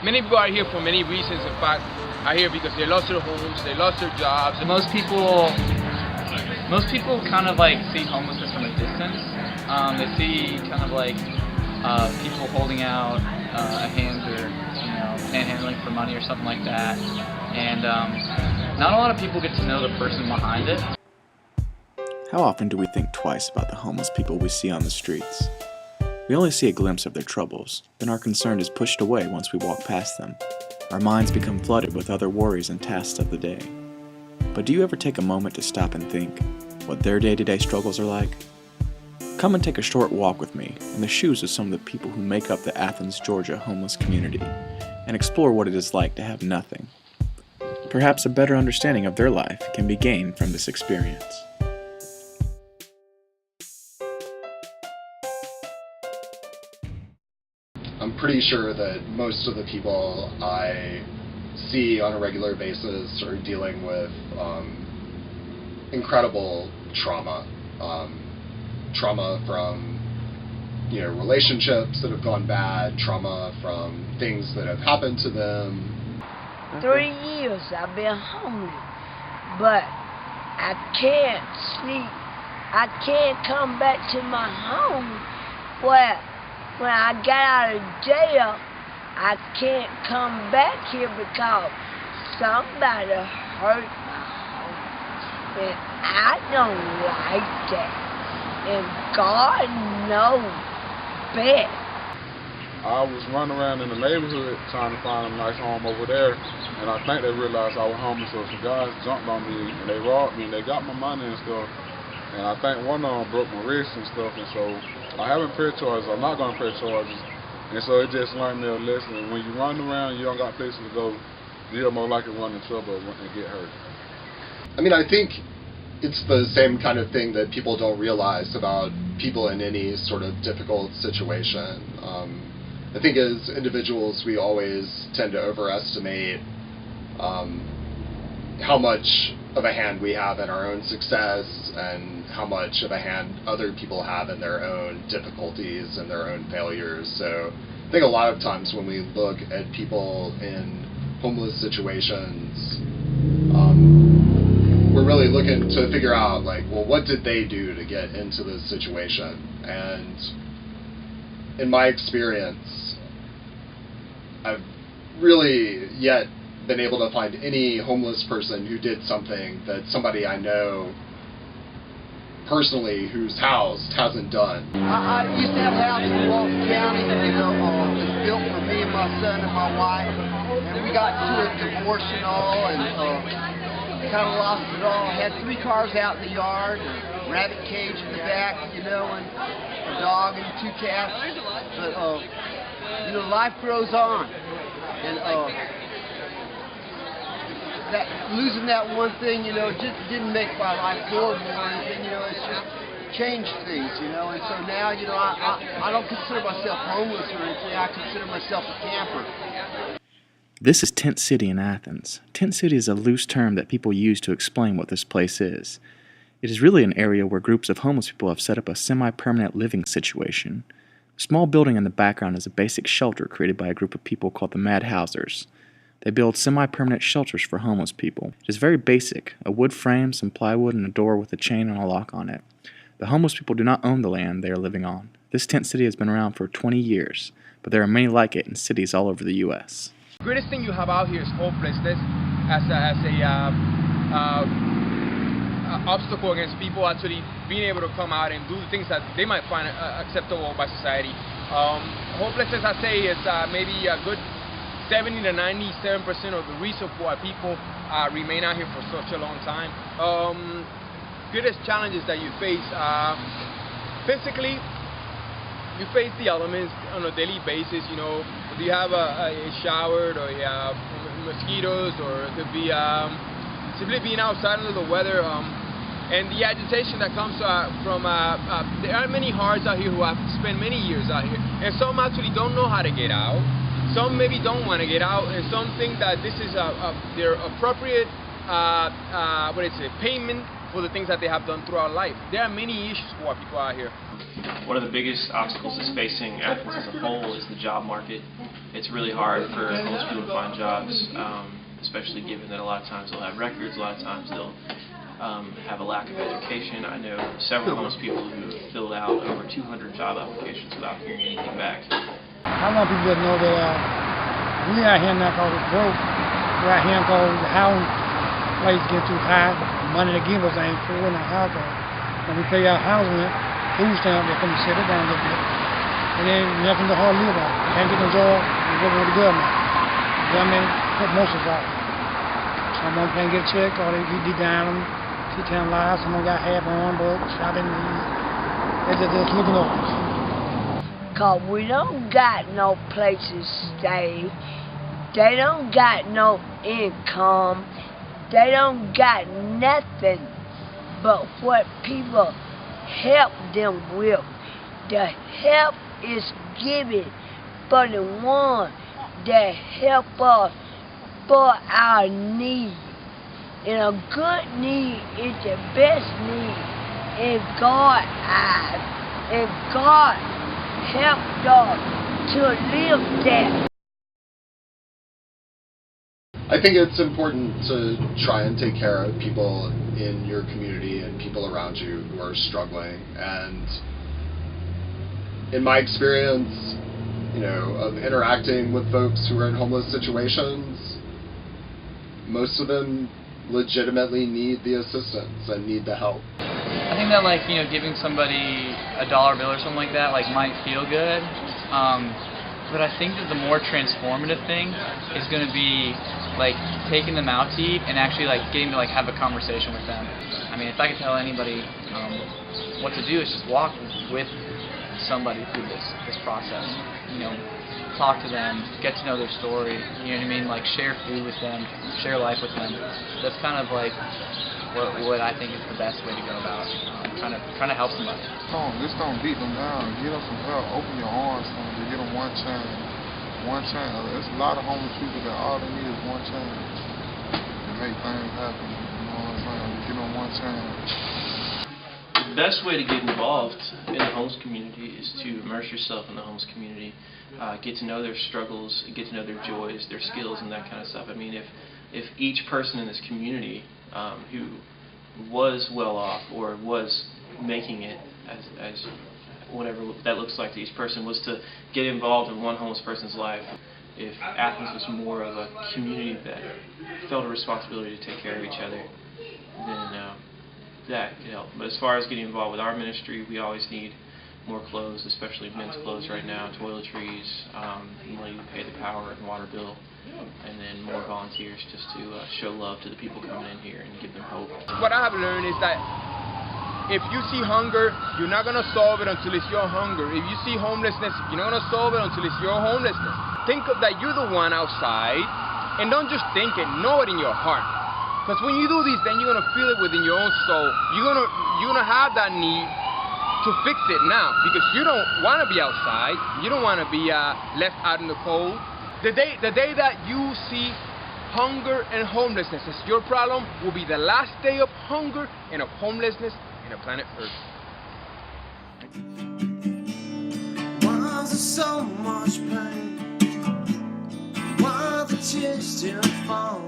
Many people are here for many reasons. In fact, are here because they lost their homes, they lost their jobs. Most people kind of like see homelessness from a distance. They see kind of like people holding out a hand or panhandling for money or something like that, and not a lot of people get to know the person behind it. How often do we think twice about the homeless people we see on the streets? We only see a glimpse of their troubles, then our concern is pushed away once we walk past them. Our minds become flooded with other worries and tasks of the day. But do you ever take a moment to stop and think what their day-to-day struggles are like? Come and take a short walk with me in the shoes of some of the people who make up the Athens, Georgia homeless community and explore what it is like to have nothing. Perhaps a better understanding of their life can be gained from this experience. I'm pretty sure that most of the people I see on a regular basis are dealing with incredible trauma. Trauma from relationships that have gone bad, trauma from things that have happened to them. 3 years I've been homeless, but I can't sleep. I can't come back to my home. When I got out of jail, I can't come back here because somebody hurt my home. And I don't like that. And God knows best. I was running around in the neighborhood trying to find a nice home over there, and I think they realized I was homeless, so some guys jumped on me and they robbed me and they got my money and stuff. And I think one of them broke my wrist and stuff, and so I haven't pressed charges. I'm not going to press charges. And so it just learned me a lesson. When you run around, you don't got places to go, you're more likely to run in trouble and get hurt. I mean, I think it's the same kind of thing that people don't realize about people in any sort of difficult situation. I think as individuals, we always tend to overestimate how much of a hand we have in our own success and how much of a hand other people have in their own difficulties and their own failures. So I think a lot of times when we look at people in homeless situations, we're really looking to figure out, like, well, what did they do to get into this situation? And in my experience, I've really yet been able to find any homeless person who did something that somebody I know personally who's housed hasn't done. I used to have a house in Walton County, it was built for me and my son and my wife, and we got into a divorce and all, and kind of lost it all. I had 3 cars out in the yard, a rabbit cage in the back, and a dog and 2 cats, but life grows on, and losing that one thing, just didn't make my life horrible or anything, it's just changed things, and so now, I don't consider myself homeless or anything, I consider myself a camper. This is Tent City in Athens. Tent City is a loose term that people use to explain what this place is. It is really an area where groups of homeless people have set up a semi-permanent living situation. A small building in the background is a basic shelter created by a group of people called the Mad Housers. They build semi-permanent shelters for homeless people. It is very basic, a wood frame, some plywood, and a door with a chain and a lock on it. The homeless people do not own the land they are living on. This tent city has been around for 20 years, but there are many like it in cities all over the U.S. The greatest thing you have out here is hopelessness as a obstacle against people actually being able to come out and do things that they might find acceptable by society. Hopelessness, I say, is maybe a good 70 to 97% of the reason why people remain out here for such a long time. Greatest challenges that you face, physically, you face the elements on a daily basis. If you have a shower, or you have mosquitoes, or it could be simply being outside under the weather, and the agitation that comes from there are many hearts out here who have spent many years out here, and some actually don't know how to get out. Some maybe don't want to get out, and some think that this is their appropriate payment for the things that they have done throughout life. There are many issues for people out here. One of the biggest obstacles that's facing Athens as a whole is the job market. It's really hard for homeless people to find jobs, especially given that a lot of times they'll have records, a lot of times they'll have a lack of education. I know several homeless people who have filled out over 200 job applications without hearing anything back. I want people to know that we out here not called broke. We're out here called the housing place get too high. The money they give us ain't full in our house. When we pay our housing rent, food stamp, they come and set it down a little bit. It ain't nothing to hard live on. Can't get no job, we work with the government. The government put most of it out. Someone can't get a check, or they be down them. She telling lies, someone got half on, but shot in the knee. They're just looking over us. Cause we don't got no place to stay. They don't got no income. They don't got nothing but what people help them with. The help is given for the one that help us for our need. And a good need is the best need in God's eyes. And God helped us to live that. I think it's important to try and take care of people in your community and people around you who are struggling. And in my experience, of interacting with folks who are in homeless situations, most of them legitimately need the assistance and need the help. I think that giving somebody a dollar bill or something like that might feel good, but I think that the more transformative thing is going to be taking them out to eat and actually getting to have a conversation with them. I mean, if I could tell anybody what to do, is just walk with somebody through this process. Talk to them, get to know their story. You know what I mean? Share food with them, share life with them. That's kind of what I think is the best way to go about trying to help somebody. Just don't beat them down. Get them some help. Open your arms to them. Get them one chance. One chance. There's a lot of homeless people that all they need is one chance to make things happen. You know what I'm saying? Get them one chance. The best way to get involved in the homeless community is to immerse yourself in the homeless community, get to know their struggles, get to know their joys, their skills, and that kind of stuff. I mean, if each person in this community who was well off or was making it as whatever that looks like to each person was to get involved in one homeless person's life, if Athens was more of a community that felt a responsibility to take care of each other, then that could help. But as far as getting involved with our ministry, we always need more clothes, especially men's clothes right now, toiletries, money to pay the power and water bill, and then more volunteers just to show love to the people coming in here and give them hope. What I have learned is that if you see hunger, you're not going to solve it until it's your hunger. If you see homelessness, you're not going to solve it until it's your homelessness. Think of that you're the one outside, and don't just think it, know it in your heart. Because when you do this, then you're going to feel it within your own soul. You're gonna have that need to fix it now, because you don't want to be outside. You don't want to be left out in the cold. The day that you see hunger and homelessness as your problem will be the last day of hunger and of homelessness in the planet Earth. Why is there so much pain? Why the tears still fall?